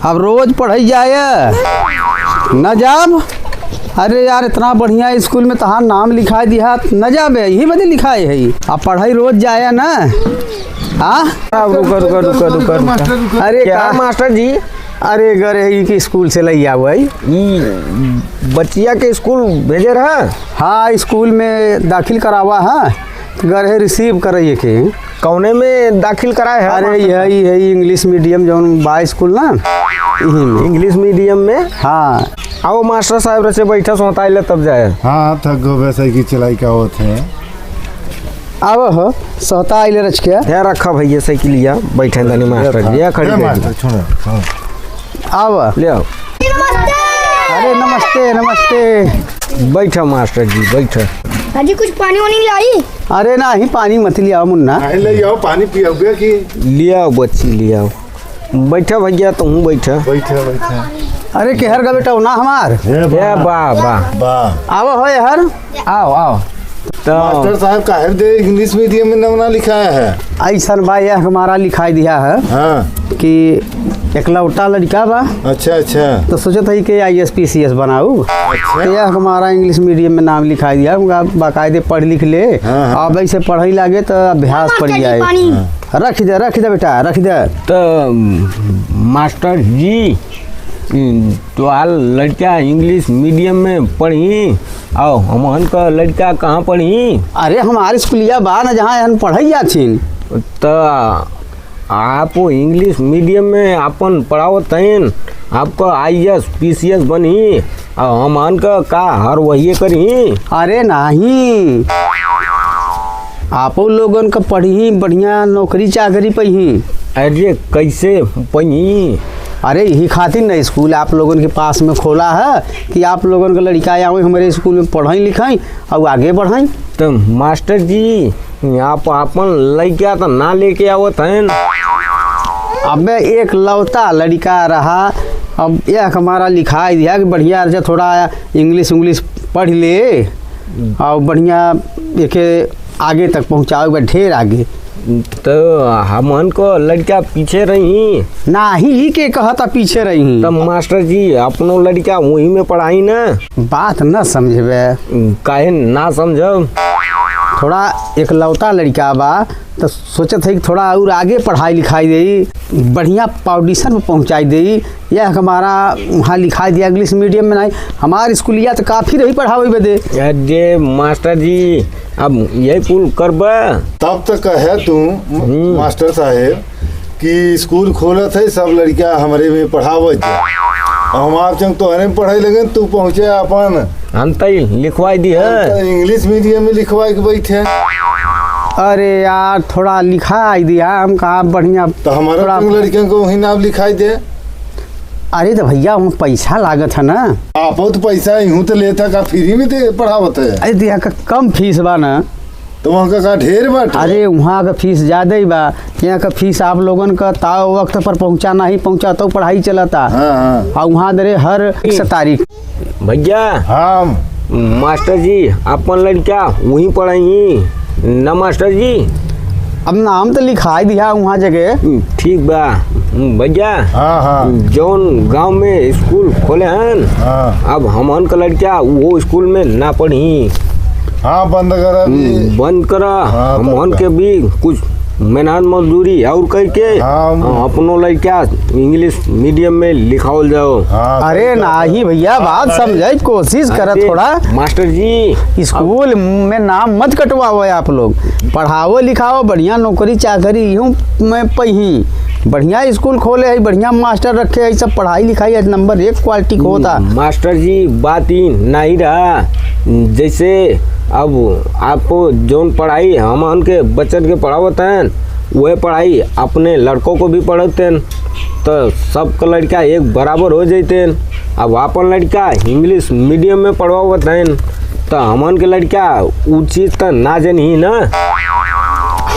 अब रोज पढ़ाई जाए न जाब। अरे यार इतना बढ़िया स्कूल में तहार नाम लिखा दिया न जाबे, यही बदे लिखाए है। अब पढ़ाई रोज जाए ना। हाँ रुका। अरे क्या मास्टर जी? अरे गरे के स्कूल से लई आव बच्चिया के स्कूल भेजे रहा। हाँ स्कूल में दाखिल करावा है, गरे रिसीव करे के। कौने में दाखिल कराए है? अरे यही है इंग्लिश मीडियम जौन बा स्कूल ना, यही में। इंग्लिश मीडियम में? हाँ आओ मास्टर साहब रचे बैठा सोताइले तब जाए। हाँ थक गो वैसे की चलाई का होते हैं। अब हो सोता आइले रच के है रखा भैया साइकिलिया बैठे दानी मास्टर जी। या खड़ी मास्टर छोड़ो। अब ले आओ। अरे नमस्ते नमस्ते। बैठा मास्टर जी बैठा। अजी कुछ पानी वानी लाई? अरे ना ही पानी मत लिया मुन्ना। ले आओ पानी पियोगे कि? लिया बच्ची लिया। बैठा भैया तुम बैठा। बैठा। अरे केहर का बेटा ना हमार। वाह वाह वाह। आओ हो यार, आओ आओ। तो मास्टर साहब काहे दे इंग्लिश मीडियम में नाम लिखाया है? ऐसा बा यह हमारा लिखाई दिया है हाँ कि एकलौता लड़का बा, अच्छा अच्छा। तो सोचत है कि ISPCS बनाऊ। तो यह हमारा इंग्लिश मीडियम में नाम लिखाई दिया, बाकायदे पढ़ लिख ले। हाँ। अब ऐसे पढ़ाई लागे तो अभ्यास पड़ जाए। रख दे बेटा रख दे। तो मास्टर जी तो हाल लड़का इंग्लिश मीडियम में पढ़ी और हमन का लड़का कहाँ पढ़ी? अरे हमारे स्कूलिया बा न जहाँ हम पढ़ाई जाथिन। तो आप इंग्लिश मीडियम में अपन पढ़ावत हैं, आपका ISPCS बनी और हमन का हर वही करी। अरे नहीं, आप लोगन का पढ़ी बढ़िया नौकरी चाकरी पही। अरे कैसे पढ़ी? अरे यही खातिर ना स्कूल आप लोगन के पास में खोला है कि आप लोगन का लड़का आवे हमारे स्कूल में पढ़ाई लिखाई और आगे बढ़ाई। तो मास्टर जी आप अपन लड़का तो ना लेके आवत हैं। अबे एक लौता लड़का रहा, अब यह हमारा लिखाई दिया कि बढ़िया से थोड़ा इंग्लिश पढ़ ले और बढ़िया देखे आगे तक पहुँचाओ, ढेर आगे। तो हमन को लड़का पीछे रही ना ही के कहता पीछे रही। तब मास्टर जी अपनो लड़का वही में पढ़ाई ना। बात न समझबे। काहे ना समझब? थोड़ा एकलौता लड़का बा तो सोचत है कि थोड़ा और आगे पढ़ाई लिखाई दे, बढ़िया पाउडिशन में पहुँचाई दे। यह हमारा वहाँ लिखाई दिया इंग्लिश मीडियम में नहीं, हमारे स्कूलिया तो काफ़ी रही पढ़ावे बदे। अरे मास्टर जी अब यही पुल करब तब तक है तू मास्टर साहेब कि स्कूल खोलत है सब लड़का हमारे में पढ़ावत है। हम आप चंग तो हने पढ़ाई लगे तू पहुँचे अपन अंतई लिखवाई दी है इंग्लिश मीडियम में लिखवाए के बैठे। अरे यार थोड़ा लिखाई दिया हम कहा बढ़िया। तो हमारा लड़कियों को वही नाम लिखाई दे। अरे तो भैया वहाँ पैसा लागत है ना। आप तो पैसा यूँ तो लेता का फ्री में दे पढ़ावत है? अरे दिया का कम फीस बा ना। तो वहाँ का ढेर बात। अरे वहाँ का फीस ज़्यादा ही बा, यहाँ का फीस आप लोगन का ताव वक्त पर पहुँचाना ही पहुँचा तो पढ़ाई चलाता। हाँ। और वहाँ दरे हर 1 तारीख। भैया हाँ मास्टर जी अपन लड़का वहीं पढ़ाई ना मास्टर जी। अब नाम तो लिखाई दिया वहाँ जगह। ठीक बा भैया। हाँ जौन गांव में स्कूल खोले हैं हाँ। अब हमन का लड़का वो स्कूल में ना पढ़ी। हाँ बंद करा बंद करा। हाँ, हमन के भी कुछ मेहनत मजदूरी और कह के अपनो लड़का इंग्लिश मीडियम में लिखाओल जाओ। अरे ना ही भैया बात समझे कोशिश करा थोड़ा। मास्टर जी स्कूल में नाम मत कटवाओ, आप लोग पढ़ाओ लिखाओ बढ़िया नौकरी चाकरी यूँ में पही। बढ़िया स्कूल खोले है, बढ़िया मास्टर रखे है, सब पढ़ाई लिखाई नंबर 1 क्वालिटी को होता। मास्टर जी बात ही नहीं रहा। जैसे अब आपको जौन पढ़ाई हम उनके बच्चन के पढ़ावत हैं वह पढ़ाई अपने लड़कों को भी पढ़ते हैं तो सबका लड़का एक बराबर हो जाते हैं। अब अपन लड़का इंग्लिश मीडियम में पढ़वावत हैं तो हमन के लड़का उ चीज़ तो ना जानी ना।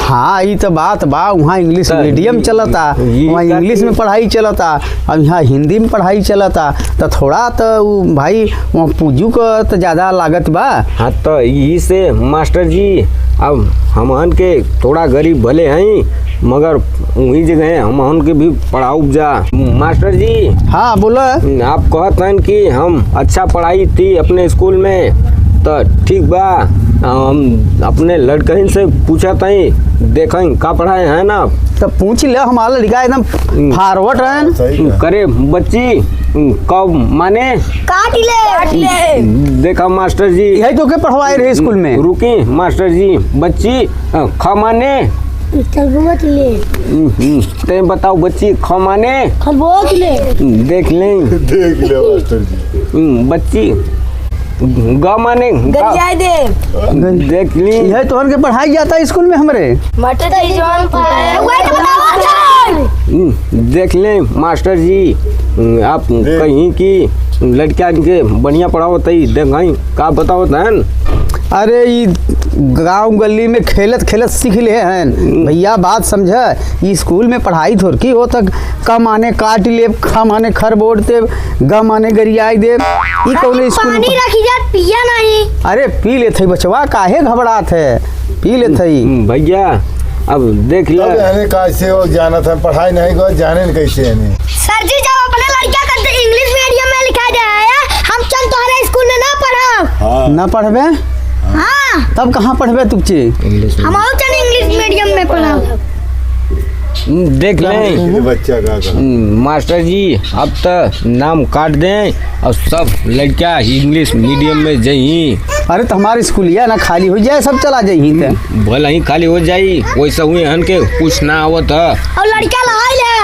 हाँ ये तो बात बा, वहाँ इंग्लिश तो मीडियम चलता, ये वहाँ का इंग्लिश में पढ़ाई चलता, अब यहाँ हिंदी में पढ़ाई चलता, तो थोड़ा तो उ भाई वहाँ पूंजी का तो ज़्यादा लागत बा। हाँ तो यही से मास्टर जी अब हमहन के थोड़ा गरीब भले हैं मगर वही जगह हमहन के भी पढ़ाऊ जा। मास्टर जी हाँ बोलो। आप कहत हैं कि हम अच्छा पढ़ाई थी अपने स्कूल में, तो ठीक बा, हम अपने लड़कन से पूछा थी देखें का पढ़ाए हैं ना, तो पूछ ले, हमारा लड़का एकदम फॉरवर्ड है। सही है। करे बच्ची कब माने काट ले देखा मास्टर जी यही तो के पढ़वाए रहे स्कूल में। रुकी मास्टर जी, बच्ची ख माने खरगोश ले ते बताओ बच्ची ख माने खरगोश ले देख लें। देख ले मास्टर जी। बच्ची ग माने गरियाई दे देख ली। यही तो के पढ़ाई जाता है स्कूल में हमारे। मटर की जवान पढ़ाया हुआ है, बताओ सर। देख लें मास्टर जी, आप कहीं की लड़कियां के बढ़िया पढ़ाओ तई देखें का बताओ तहन। अरे ये गांव गली में खेलत खेलत सीख ले हैं भैया, बात समझ। ये स्कूल में पढ़ाई थोड़की हो तक क माने काट ले, ख माने खर बोर्ड दे, ग माने गरियाई दे। ये कौन स्कूल पानी में? रखी जात पिया नहीं। अरे पी लेते बचवा, काहे घबरात है, पी लेते। भैया अब देख ले। तब यानी कैसे हो जाना था, पढ़ाई नहीं को जाने न कैसे यानी। सर जी जब अपने लड़का का इंग्लिश मीडियम में लिखा जाए, हम चल तुम्हारे स्कूल में ना पढ़ाओ। हाँ ना पढ़बे हाँ तब कहाँ पढ़बे तुझे? हम और चल इंग्लिश मीडियम में पढ़ाओ। देख लें ये बच्चा का मास्टर जी, अब तो नाम काट दें और सब लड़कियां इंग्लिश मीडियम में जही। अरे तो हमारे स्कूलिया ना खाली हो जाए, सब चला जाही ते। भला ही खाली हो जाई, वैसा हुए हन के कुछ ना आवत है। और लड़का लाई ले।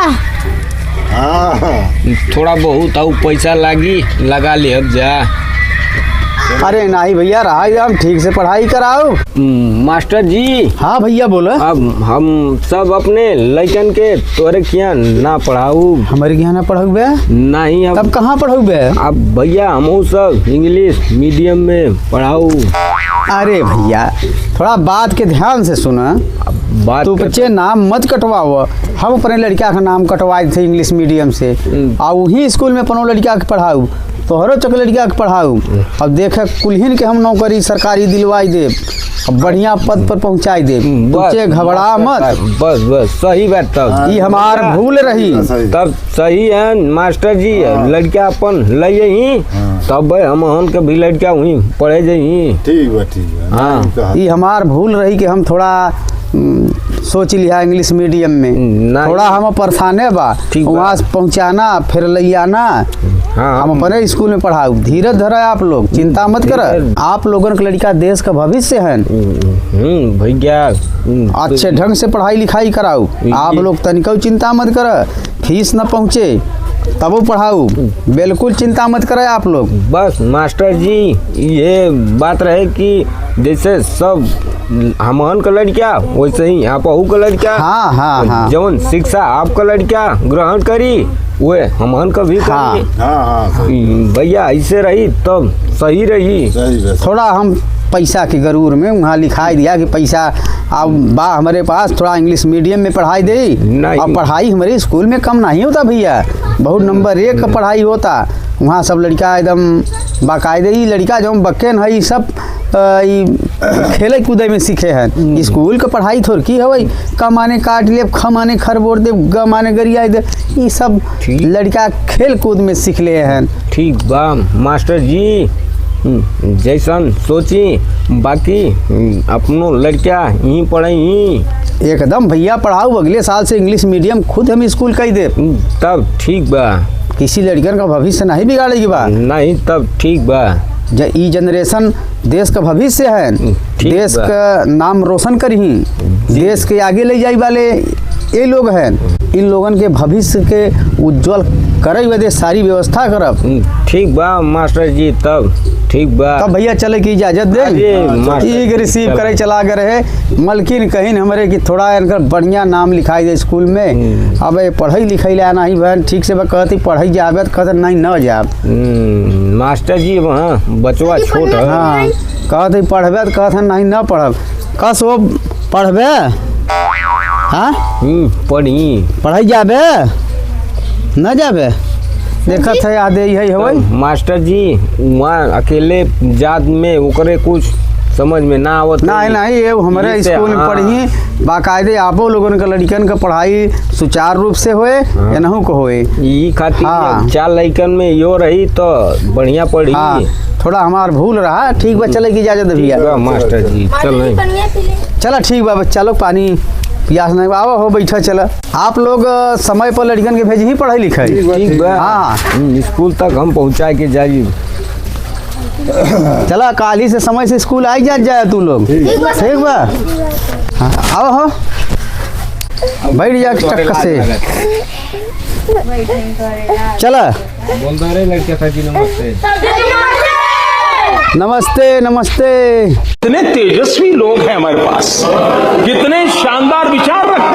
हाँ थोड़ा बहुत और पैसा लागी लगा ले अब जा। अरे नहीं भैया, रहा हम ठीक से पढ़ाई कराओ। मास्टर जी हाँ भैया बोलो। अब हम सब अपने लड़कन के तोरे किया ना पढ़ाऊ। हमारे यहाँ ना पढ़ोगे? नहीं तब अब कहाँ पढ़ोगे? अब भैया हम सब इंग्लिश मीडियम में पढ़ाऊ। अरे भैया थोड़ा बात के ध्यान से सुना, बात तू बच्चे नाम मत कटवाओ। हम अपने लड़का का नाम कटवाए थे इंग्लिश मीडियम से, और वही स्कूल में अपनों लड़का के पढ़ाऊ, तोहरो चक लड़का के पढ़ाऊ। अब देखे कुलहिन के हम नौकरी सरकारी दिलवाई दे, अब बढ़िया पद पर पहुंचाई दे। बच्चे घबरा मत। बस बस सही बात। तब ये हमार भूल रही। तब सही है मास्टर जी, लड़का अपन लइए ही तब हम के भी लड़का हुई पढ़े जही। ठीक बा ठीक बा। हाँ। नहीं कहा। ये हमार भूल रही कि हम थोड़ा सोच लिया इंग्लिश मीडियम में, नहीं। थोड़ा हम परेशाने बा ठीक बा। वहाँ से पहुँचाना फिर ले आना। हाँ हम अपने स्कूल में पढ़ाऊ। धीरज धरा आप लोग, चिंता मत कर। आप लोगन के लड़का देश का भविष्य है। भैया अच्छे ढंग से पढ़ाई लिखाई कराऊ। आप लोग तनिको चिंता मत कर, फीस न पहुँचे तब पढ़ाऊ, बिल्कुल चिंता मत करें आप लोग। बस मास्टर जी ये बात रहे कि जैसे सब हमन का लड़का वैसे ही आप का लड़का। हाँ हाँ हाँ जौन शिक्षा आपका लड़का ग्रहण करी वे हमन का भी हाँ। करी। हाँ हाँ भैया ऐसे रही तब सही रही। सही बा। थोड़ा हम पैसा के गरूर में वहाँ लिखाई दिया कि पैसा अब बा हमारे पास, थोड़ा इंग्लिश मीडियम में पढ़ाई दे। नहीं। और पढ़ाई हमारे स्कूल में कम नहीं होता भैया, बहुत नंबर 1 का पढ़ाई होता। वहाँ सब लड़का एकदम बाकायदे ही लड़का जो बक्के है सब खेले कूदे में सीखे हैं। स्कूल का पढ़ाई थोड़ी है, क माने काट ले, ख माने खर बोर दे, ग माने गरिया दे, ये सब ठीक। लड़का खेल कूद में सीख ले हैं। ठीक बा मास्टर जी, जैसन सोची बाकी अपनो लड़का यहीं पढ़ी। एकदम भैया पढ़ाऊ, अगले साल से इंग्लिश मीडियम खुद हम स्कूल कही दे। तब ठीक बा, किसी लड़कन का भविष्य नहीं बिगाड़ेगी बा। नहीं तब ठीक बा। ई जनरेशन देश का भविष्य है, ठीक देश बा। का नाम रोशन करही, देश के आगे ले जाए वाले ये लोग हैं। इन लोगन के भविष्य के उज्जवल करे बदे सारी व्यवस्था करब। ठीक बा मास्टर जी, तब ठीक बा। तब भैया चले की इजाजत दे। अरे मास्टर ठीक जी, रिसीव चलो। करे चला गए रहे मलकिन कहीं हमारे कि थोड़ा इनका बढ़िया नाम लिखाई दे स्कूल में। अब पढ़ाई लिखाई ला नहीं बहन ठीक से कहती पढ़ाई जाबे तो कहते नहीं न जाब। मास्टर जी वहाँ बचवा छोट है। हाँ कहते पढ़बे तो कहते नहीं न पढ़ब। कस वो पढ़बे हाँ पढ़ी पढ़ाई जाबे न जाबे देखत है आदे है होई मास्टर जी वहाँ अकेले जात में ओकरे कुछ समझ में ना आवत नहीं नहीं ये हमारे जिससे, स्कूल में हाँ। पढ़ी बाकायदे आपो लोगन का लड़कन का पढ़ाई सुचारू रूप से होए या नहु को होए। ई खातिर हाँ। 4 लड़कन में यो रही तो बढ़िया पढ़ी। हाँ थोड़ा हमार भूल रहा ठीक बा चले की इजाजत भैया। मास्टर जी चल चल चला ठीक बा बच्चा लोग पानी प्यास नहीं आओ हो बैठा चला आप लोग समय पर लड़कन के भेजी ही पढ़ाई लिखाई। ठीक बा हाँ स्कूल तक हम पहुँचाए के जाई। चला काल ही से समय से स्कूल आई जाए तू लोग ठीक बा। हाँ आओ हो बैठ जा चक्कर से चला। बोलता रहे लड़के था जी नमस्ते नमस्ते नमस्ते। कितने तेजस्वी लोग हैं हमारे पास, कितने शानदार विचार रखते हैं।